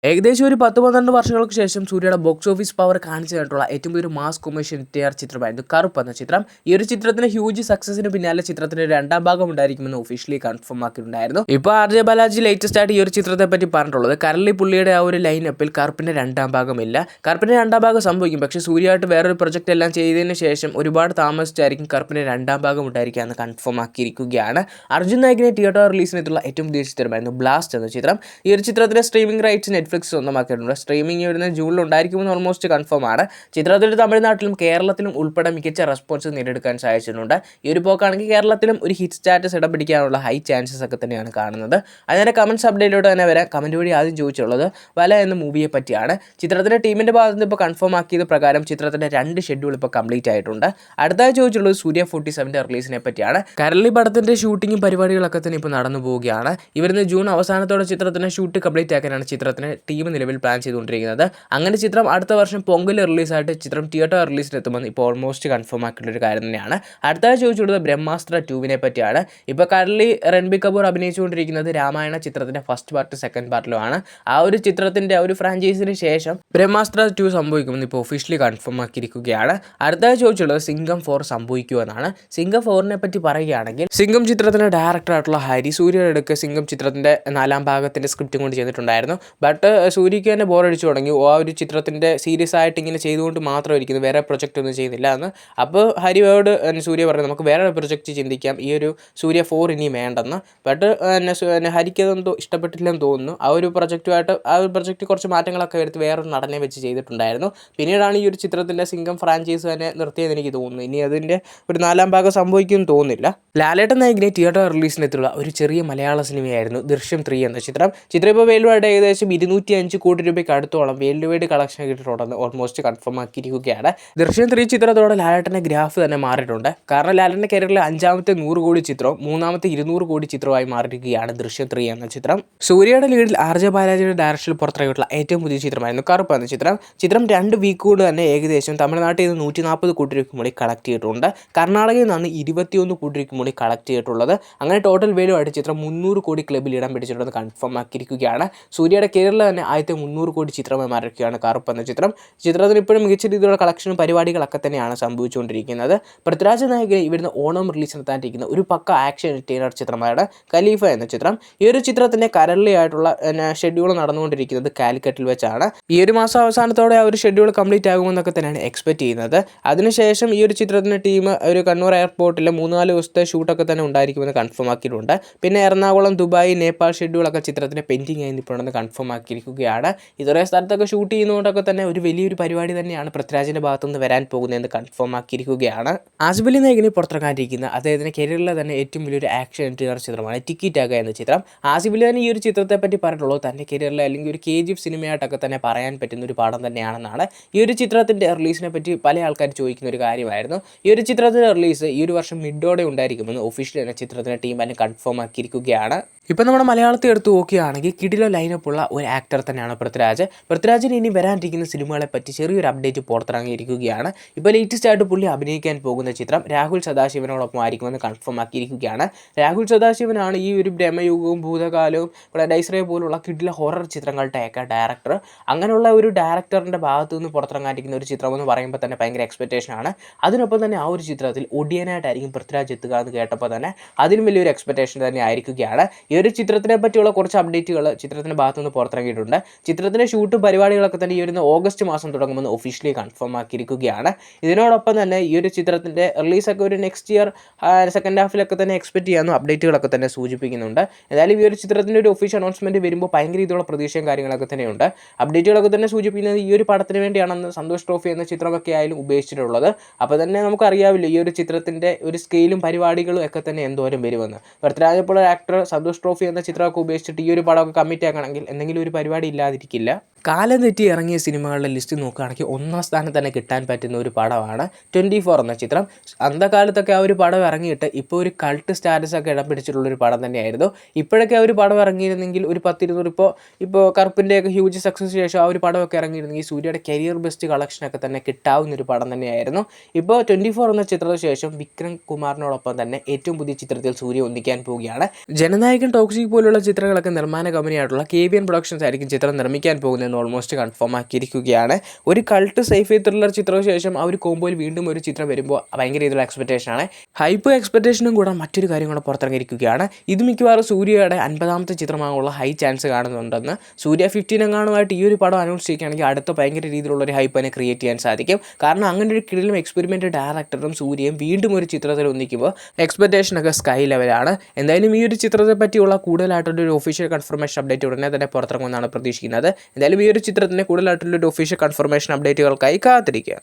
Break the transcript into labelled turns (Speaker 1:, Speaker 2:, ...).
Speaker 1: ഏകദേശം ഒരു 10-12 വർഷങ്ങൾക്ക് ശേഷം സൂര്യയുടെ ബോക്സ് ഓഫീസ് പവർ കാണിച്ചു തന്നിട്ടുള്ള ഏറ്റവും വലിയൊരു മാസ് കൊമേഴ്ഷ്യൽ ടിആർ ചിത്രമായിരുന്നു കറുപ്പ് എന്ന ചിത്രം. ഈ ഒരു ചിത്രത്തിന് ഹ്യൂജ് സക്സസിന് പിന്നാലെ ചിത്രത്തിന് രണ്ടാം ഭാഗം ഉണ്ടായിരിക്കുമെന്ന് ഒഫീഷ്യലി കൺഫേം ആക്കിയിട്ടുണ്ടായിരുന്നു. ഇപ്പോൾ ആർ.ജെ. ബാലാജി ലേറ്റസ്റ്റ് ആയിട്ട് ഈ ഒരു ചിത്രത്തെ പറ്റി പറഞ്ഞിട്ടുള്ളത്, കറൻലി പുള്ളിയുടെ ആ ഒരു ലൈനപ്പിൽ കറുപ്പിന്റെ രണ്ടാം ഭാഗമില്ല. കറുപ്പിന്റെ രണ്ടാം ഭാഗം സംഭവിക്കും, പക്ഷേ സൂര്യയായിട്ട് വേറൊരു പ്രൊജക്ട് എല്ലാം ചെയ്തതിന് ശേഷം ഒരുപാട് താമസിച്ചായിരിക്കും കറുപ്പിന്റെ രണ്ടാം ഭാഗം ഉണ്ടായിരിക്കുക എന്ന് കൺഫേം ആക്കിയിരിക്കുകയാണ്. അർജുൻ നായകിനെ തിയേറ്റർ റിലീസിനെത്തുള്ള ഏറ്റവും പുതിയ ചിത്രമായിരുന്നു ബ്ലാസ്റ്റ് എന്ന ചിത്രം. ഈ ഒരു ചിത്രത്തിന്റെ സ്ട്രീമിംഗ് റൈറ്റ്സ് നെറ്റ്ഫ്ലിക്സ് സ്വന്തമാക്കിയിട്ടുണ്ട്. സ്ട്രീമിംഗ് വരുന്ന ജൂണിൽ ഉണ്ടായിരിക്കുമെന്ന് ഓൾമോസ്റ്റ് കൺഫേം ആണ്. ചിത്രത്തിൽ തമിഴ്നാട്ടിലും കേരളത്തിലും ഉൾപ്പെടെ മികച്ച റെസ്പോൺസ് നേടിയെടുക്കാൻ സാധിച്ചിട്ടുണ്ട്. ഈ ഒരു പോക്കാണെങ്കിൽ കേരളത്തിലും ഒരു ഹിറ്റ് സ്റ്റാറ്റസ് ഇടം പിടിക്കാനുള്ള ഹൈ ചാൻസസ് ഒക്കെ തന്നെയാണ് കാണുന്നത്. അതിനെ കമൻറ്റ്സ് അപ്ഡേറ്റിലോട്ട് തന്നെ വരാം. കമൻറ്റ് വഴി ആദ്യം ചോദിച്ചുള്ളത് വല എന്ന മൂവിയെ പറ്റിയാണ്. ചിത്രത്തിന്റെ ടീമിന്റെ ഭാഗത്ത് നിന്ന് ഇപ്പോൾ കൺഫേം ആക്കിയത് പ്രകാരം ചിത്രത്തിന്റെ 2 ഷെഡ്യൂൾ ഇപ്പോൾ കംപ്ലീറ്റ് ആയിട്ടുണ്ട്. അടുത്തായി ചോദിച്ചുള്ളത് സൂര്യ 47ന്റെ റിലീസിനെ പറ്റിയാണ്. കരളി പടത്തിന്റെ ഷൂട്ടിങ്ങും പരിപാടികളൊക്കെ തന്നെ ഇപ്പോൾ നടന്നു പോവുകയാണ്. ഇവരുന്ന് ജൂൺ അവസാനത്തോടെ ചിത്രത്തിന്റെ ഷൂട്ട് കംപ്ലീറ്റ് ആക്കാനാണ് ചിത്രത്തിന് ടീം നിലവിൽ പ്ലാൻ ചെയ്തുകൊണ്ടിരിക്കുന്നത്. അങ്ങനെ ചിത്രം അടുത്ത വർഷം പൊങ്കൽ റിലീസായിട്ട് ചിത്രം തിയേറ്റർ റിലീസിലെത്തുമെന്ന് ഇപ്പോൾ ഓൾമോസ്റ്റ് കൺഫേം ആക്കിയിട്ടുള്ള ഒരു കാര്യം തന്നെയാണ്. അടുത്തായി ചോദിച്ചുള്ളത് ബ്രഹ്മാസ്ത്ര 2വിനെ പറ്റിയാണ്. ഇപ്പോൾ കറൻലി രൺബീർ കപൂർ അഭിനയിച്ചുകൊണ്ടിരിക്കുന്നത് രാമായണ ചിത്രത്തിന്റെ ഫസ്റ്റ് പാർട്ട് സെക്കൻഡ് പാർട്ടിലുമാണ്. ആ ഒരു ചിത്രത്തിന്റെ ഒരു ഫ്രാഞ്ചൈസിന് ശേഷം ബ്രഹ്മാസ്ത്ര 2 സംഭവിക്കുമെന്ന് ഇപ്പോൾ ഒഫീഷ്യലി കൺഫേം ആക്കിയിരിക്കുകയാണ്. അടുത്തായി ചോദിച്ചുള്ളത് സിംഗം 4 സംഭവിക്കുമെന്നാണ്. സിംഗം 4നെ പറ്റി പറയുകയാണെങ്കിൽ, സിംഗം ചിത്രത്തിന്റെ ഡയറക്ടറായിട്ടുള്ള ഹരി സൂര്യയുടെ അടുക്ക് സിംഗം ചിത്രത്തിന്റെ 4ാം ഭാഗത്തിന്റെ സ്ക്രിപ്റ്റും കൊണ്ട് ചെയ്തിട്ടുണ്ടായിരുന്നു. ബട്ട് സൂര്യയ്ക്ക് തന്നെ ബോറടിച്ചു തുടങ്ങി. ആ ഒരു ചിത്രത്തിൻ്റെ സീരിയസ് ആയിട്ട് ഇങ്ങനെ ചെയ്തുകൊണ്ട് മാത്രം ഇരിക്കുന്നു, വേറെ പ്രൊജക്റ്റ് ഒന്നും ചെയ്യുന്നില്ല എന്ന്. അപ്പോൾ ഹരിയോട് സൂര്യ പറഞ്ഞു നമുക്ക് വേറെ പ്രൊജക്റ്റ് ചിന്തിക്കാം, ഈ ഒരു സൂര്യ 4 ഇനി വേണ്ടെന്ന്. ബട്ട് ഹരിക്കതൊന്നും ഇഷ്ടപ്പെട്ടില്ലെന്ന് തോന്നുന്നു. ആ ഒരു പ്രൊജക്റ്റ് കുറച്ച് മാറ്റങ്ങളൊക്കെ എടുത്ത് വേറൊരു നടനെ വെച്ച് ചെയ്തിട്ടുണ്ടായിരുന്നു. പിന്നീടാണ് ഈ ഒരു ചിത്രത്തിൻ്റെ സിംഗം ഫ്രാഞ്ചൈസ് തന്നെ നിർത്തിയതെന്ന് എനിക്ക് തോന്നുന്നു. ഇനി അതിൻ്റെ ഒരു 4ാം ഭാഗം സംഭവിക്കുമെന്ന് തോന്നുന്നില്ല. ലാലേട്ടൻ നായകനെ തിയേറ്റർ റിലീസിനെത്തുള്ള ഒരു ചെറിയ മലയാള സിനിമയായിരുന്നു ദൃശ്യം 3 എന്ന ചിത്രം. ചിത്രം ഇപ്പോൾ വേൾഡ് ഏകദേശം 205 കോടി രൂപയ്ക്ക് അടുത്തോളം വേൾഡ് വൈഡ് കളക്ഷൻ കിട്ടിയിട്ടുണ്ടെന്ന് ഓൾമോസ്റ്റ് കൺഫേം ആക്കിയിരിക്കുകയാണ്. ദൃശ്യം 3 ചിത്രത്തോടെ ലാലേട്ടൻ്റെ ഗ്രാഫ് തന്നെ മാറിയിട്ടുണ്ട്. കാരണം ലാലേട്ടൻ്റെ കരിയറിലെ 5ാമത്തെ 100 കോടി ചിത്രവും 3ാമത്തെ 200 കോടി ചിത്രമായി മാറിയിരിക്കുകയാണ് ദൃശ്യം 3 എന്ന ചിത്രം. സൂര്യയുടെ ലീഡിൽ ആർ.ജെ. ബാലാജിയുടെ ഡയറക്ഷനിൽ പുറത്തിറങ്ങിയിട്ടുള്ള ഏറ്റവും പുതിയ ചിത്രമായിരുന്നു കറുപ്പ് എന്ന ചിത്രം. ചിത്രം 2 വീക്ക് കൊണ്ട് തന്നെ ഏകദേശം തമിഴ്നാട്ടിൽ നിന്ന് 140 കോടി രൂപയ്ക്ക് മുകളിൽ കളക്ട് ചെയ്തിട്ടുണ്ട്. കർണാടകയിൽ നിന്നാണ് 21 കോടി രൂപയ്ക്ക് മുകളിൽ കളക്ട് ചെയ്തിട്ടുള്ളത്. അങ്ങനെ ടോട്ടൽ വാല്യൂ ആയിട്ട് ചിത്രം 300 കോടി ക്ലബിൽ ഇടം പിടിച്ചിട്ടുണ്ടെന്ന് കൺഫേം ആക്കിയിരിക്കുകയാണ്. സൂര്യയുടെ കരിയറിൽ തന്നെ ആദ്യത്തെ 300 കോടി ചിത്രമായി മാറിയിരിക്കുകയാണ് കറുപ്പ് എന്ന ചിത്രം. ചിത്രത്തിന് ഇപ്പോഴും മികച്ച രീതിയിലുള്ള കളക്ഷനും പരിപാടികളൊക്കെ തന്നെയാണ് സംഭവിച്ചുകൊണ്ടിരിക്കുന്നത്. പൃഥ്വിരാജ് നായകനെ ഇവിടുന്ന് ഓണം റിലീസ് നടത്താനിരിക്കുന്ന ഒരു പക്ക ആക്ഷൻ എൻ്റർടൈനർ ചിത്രമാണ് ഖലീഫ എന്ന ചിത്രം. ഈ ഒരു ചിത്രത്തിൻ്റെ കറൻലി ആയിട്ടുള്ള ഷെഡ്യൂൾ നടന്നുകൊണ്ടിരിക്കുന്നത് കാലിക്കറ്റിൽ വെച്ചാണ്. ഈ ഒരു മാസം അവസാനത്തോടെ ആ ഒരു ഷെഡ്യൂൾ കംപ്ലീറ്റ് ആകുമെന്നൊക്കെ തന്നെയാണ് എക്സ്പെക്ട് ചെയ്യുന്നത്. അതിനുശേഷം ഈ ഒരു ചിത്രത്തിൻ്റെ ടീം ഒരു കണ്ണൂർ എയർപോർട്ടിൽ 3-4 ദിവസത്തെ ഷൂട്ടൊക്കെ തന്നെ ഉണ്ടായിരിക്കുമെന്ന് കൺഫേം ആക്കിയിട്ടുണ്ട്. പിന്നെ എറണാകുളം, ദുബായ്, നേപ്പാൾ ഷെഡ്യൂളൊക്കെ ചിത്രത്തിന് പെൻഡിങ് ആയി നിൽപ്പുണ്ടെന്ന് കൺഫേം ആക്കിയിരിക്കുകയാണ്. ഇതേ സ്ഥലത്തൊക്കെ ഷൂട്ട് ചെയ്യുന്നതുകൊണ്ടൊക്കെ തന്നെ ഒരു വലിയൊരു പരിപാടി തന്നെയാണ് പൃഥ്വിരാജിൻ്റെ ഭാഗത്തുനിന്ന് വരാൻ പോകുന്നതെന്ന് കൺഫേം ആക്കിയിരിക്കുകയാണ്. ആസിഫ് അലി നായകനെ പുറത്തിറക്കാനിരിക്കുന്ന അദ്ദേഹത്തിൻ്റെ കരിയറിലെ തന്നെ ഏറ്റവും വലിയൊരു ആക്ഷൻ എൻ്റർടൈനർ ചിത്രമാണ് ടിക്കി ടാക്ക എന്ന ചിത്രം. ആസിഫ് അലി തന്നെ ഈ ഒരു ചിത്രത്തെ പറ്റി പറഞ്ഞിട്ടുള്ളത് തൻ്റെ കരിയറിലെ അല്ലെങ്കിൽ ഒരു KGF സിനിമയായിട്ടൊക്കെ തന്നെ പറയാൻ പറ്റുന്ന ഒരു പാഠം തന്നെയാണെന്നാണ്. ഈ ഒരു ചിത്രത്തിൻ്റെ റിലീസിനെ പറ്റി പല ആൾക്കാർ ചോദിക്കുന്ന ഒരു കാര്യമായിരുന്നു. ഈ ഒരു ചിത്രത്തിൻ്റെ റിലീസ് ഈ ഒരു വർഷം മിഡോടെ ഉണ്ടായിരിക്കുമെന്ന് ഒഫീഷ്യലി തന്നെ ചിത്രത്തിൻ്റെ ടീം തന്നെ കൺഫേം ആക്കിയിരിക്കുകയാണ്. ഇപ്പം നമ്മുടെ മലയാളത്തിൽ എടുത്ത് നോക്കുകയാണെങ്കിൽ കിടിലോ ലൈനപ്പുള്ള ഒരു ആക്ടർ തന്നെയാണ് പൃഥ്വിരാജ്. പൃഥ്വിരാജിന് ഇനി വരാനിരിക്കുന്ന സിനിമകളെ പറ്റി ചെറിയൊരു അപ്ഡേറ്റ് പുറത്തിറങ്ങിയിരിക്കുകയാണ്. ഇപ്പോൾ ലേറ്റസ്റ്റ് ആയിട്ട് പുള്ളി അഭിനയിക്കാൻ പോകുന്ന ചിത്രം രാഹുൽ സദാശിവനോടൊപ്പം ആയിരിക്കുമെന്ന് കൺഫേം ആക്കിയിരിക്കുകയാണ്. രാഹുൽ സദാശിവനാണ് ഈ ഒരു ബ്രഹ്മയുഗവും ഭൂതകാലവും ഡൈസ്രേ പോലുള്ള കിടില ഹൊറർ ചിത്രങ്ങളുടെയൊക്കെ ഡയറക്ടർ. അങ്ങനെയുള്ള ഒരു ഡയറക്ടറിൻ്റെ ഭാഗത്തു നിന്ന് പുറത്തിറങ്ങാനിരിക്കുന്ന ഒരു ചിത്രം എന്ന് പറയുമ്പോൾ തന്നെ ഭയങ്കര എക്സ്പെക്റ്റേഷനാണ്. അതിനൊപ്പം തന്നെ ആ ഒരു ചിത്രത്തിൽ ഒടിയനായിട്ടായിരിക്കും പൃഥ്വിരാജ് എത്തുക എന്ന് കേട്ടപ്പോൾ തന്നെ അതിലും വലിയൊരു എക്സ്പെക്റ്റേഷൻ തന്നെ ആയിരിക്കുകയാണ്. ഈ ഒരു ചിത്രത്തിനെ പറ്റിയുള്ള കുറച്ച് അപ്ഡേറ്റുകൾ ചിത്രത്തിൻ്റെ ഭാഗത്തുനിന്ന് പുറത്തിറങ്ങിയിട്ടുണ്ട്. ചിത്രത്തിൻ്റെ ഷൂട്ട് പരിപാടികളൊക്കെ തന്നെ ഈ വരുന്ന ഓഗസ്റ്റ് മാസം തുടങ്ങുമെന്ന് ഒഫീഷ്യലി കൺഫേം ആക്കിയിരിക്കുകയാണ്. ഇതിനോടൊപ്പം തന്നെ ഈ ഒരു ചിത്രത്തിൻ്റെ റിലീസൊക്കെ ഒരു നെക്സ്റ്റ് ഇയർ സെക്കൻഡ് ഹാഫിലൊക്കെ തന്നെ എക്സ്പെക്ട് ചെയ്യാമെന്നും അപ്ഡേറ്റുകളൊക്കെ തന്നെ സൂചിപ്പിക്കുന്നുണ്ട്. എന്തായാലും ഈ ഒരു ചിത്രത്തിൻ്റെ ഒരു ഒഫീഷ്യൽ അനൗൺസ്മെൻറ്റ് വരുമ്പോൾ ഭയങ്കര രീതിയിലുള്ള പ്രതീക്ഷയും കാര്യങ്ങളൊക്കെ തന്നെയുണ്ട്. അപ്ഡേറ്റുകളൊക്കെ തന്നെ സൂചിപ്പിക്കുന്നത് ഈ ഒരു പടത്തിന് വേണ്ടിയാണെന്ന് സന്തോഷ് ട്രോഫി എന്ന ചിത്രമൊക്കെ ആയാലും ഉപേക്ഷിച്ചിട്ടുള്ളത്. അപ്പോൾ തന്നെ നമുക്കറിയാവില്ല ഈ ഒരു ചിത്രത്തിൻ്റെ ഒരു സ്കെയിലും പരിപാടികളും ഒക്കെ തന്നെ എന്തോരം വരുമെന്ന്. പൃഥ്വിരാജ് പോലുള്ള ആക്ടർ സന്തോഷ് ട്രോഫി എന്ന ചിത്രമൊക്കെ ഉപേക്ഷിച്ചിട്ട് ഈ ഒരു പടമൊക്കെ കമ്മിറ്റ് ആക്കണമെങ്കിൽ എന്തെങ്കിലും ഒരു പരിപാടി ഇല്ലാതിരിക്കില്ല. കാലം തെറ്റി ഇറങ്ങിയ സിനിമകളുടെ ലിസ്റ്റ് നോക്കുകയാണെങ്കിൽ ഒന്നാം സ്ഥാനം തന്നെ കിട്ടാൻ പറ്റുന്ന ഒരു പടമാണ് 24 എന്ന ചിത്രം. അന്തകാലത്തൊക്കെ ആ ഒരു പടം ഇറങ്ങിയിട്ട് ഇപ്പോൾ ഒരു കൾട്ട് സ്റ്റാറ്റസ് ഒക്കെ ഇടം പിടിച്ചിട്ടുള്ളൊരു പടം തന്നെയായിരുന്നു. ഇപ്പോഴൊക്കെ ആ ഒരു പടം ഇറങ്ങിയിരുന്നെങ്കിൽ ഒരു 10-200 ഇപ്പോൾ കറുപ്പിൻ്റെയൊക്കെ ഹ്യൂജ് സക്സസ് ശേഷം ആ ഒരു പടമൊക്കെ ഇറങ്ങിയിരുന്നെങ്കിൽ സൂര്യയുടെ കരിയർ ബെസ്റ്റ് കളക്ഷനൊക്കെ തന്നെ കിട്ടാവുന്നൊരു പടം തന്നെയായിരുന്നു. ഇപ്പോൾ 24 എന്ന ചിത്രത്തിന് ശേഷം വിക്രം കുമാറിനോടൊപ്പം തന്നെ ഏറ്റവും പുതിയ ചിത്രത്തിൽ സൂര്യ ഒന്നിക്കാൻ പോവുകയാണ്. ജനനായകൻ ടോക്സിക് പോലുള്ള ചിത്രങ്ങളൊക്കെ നിർമ്മാണ കമ്പനിയായിട്ടുള്ള KBN പ്രൊഡക്ഷൻസ് ആയിരിക്കും ചിത്രം നിർമ്മിക്കാൻ പോകുന്നത് ഓൾമോസ്റ്റ് കൺഫേം ആക്കിയിരിക്കുകയാണ്. ഒരു കൾട്ട് സൈഫൈ ത്രില്ലർ ചിത്രത്തിന് ശേഷം ആ ഒരു കോമ്പോയിൽ വീണ്ടും ഒരു ചിത്രം വരുമ്പോൾ ഭയങ്കര രീതിയിലുള്ള എക്സ്പെക്റ്റേഷനാണ്. ഹൈപ്പ് എക്സ്പെക്റ്റേഷനും കൂടെ മറ്റൊരു കാര്യം കൂടെ പുറത്തിറങ്ങിയിരിക്കുകയാണ്. ഇത് മിക്കവാറും സൂര്യയുടെ 50ാമത്തെ ചിത്രമാകാനുള്ള ഹൈ ചാൻസ് കാണുന്നുണ്ടെന്ന്. സൂര്യ 15 എങ്ങാനുമായിട്ട് ഈ ഒരു പടം അനൗൺസ് ചെയ്യുകയാണെങ്കിൽ അടുത്ത ഭയങ്കര രീതിയിലുള്ള ഒരു ഹൈപ്പ് തന്നെ ക്രിയേറ്റ് ചെയ്യാൻ സാധിക്കും. കാരണം അങ്ങനെ ഒരു കിടിലും എക്സ്പെരിമെൻ്റ് ഡയറക്ടറും സൂര്യയും വീണ്ടും ഒരു ചിത്രത്തിൽ ഒന്നിക്കുമ്പോൾ എക്സ്പെക്റ്റേഷനൊക്കെ സ്കൈ ലെവലാണ്. എന്തായാലും ഈ ഒരു ചിത്രത്തെ പറ്റിയുള്ള കൂടുതലായിട്ടുള്ളൊരു ഒഫീഷ്യൽ കൺഫർമേഷൻ അപ്ഡേറ്റ് ഉടനെ തന്നെ പുറത്തിറങ്ങുമെന്നാണ് പ്രതീക്ഷിക്കുന്നത്. എന്തായാലും ഈ ഒരു ചിത്രത്തിൻ്റെ കൂടുതലായിട്ടുള്ളൊരു ഒഫീഷ്യൽ കൺഫർമേഷൻ അപ്ഡേറ്റുകൾക്കായി കാത്തിരിക്കുക.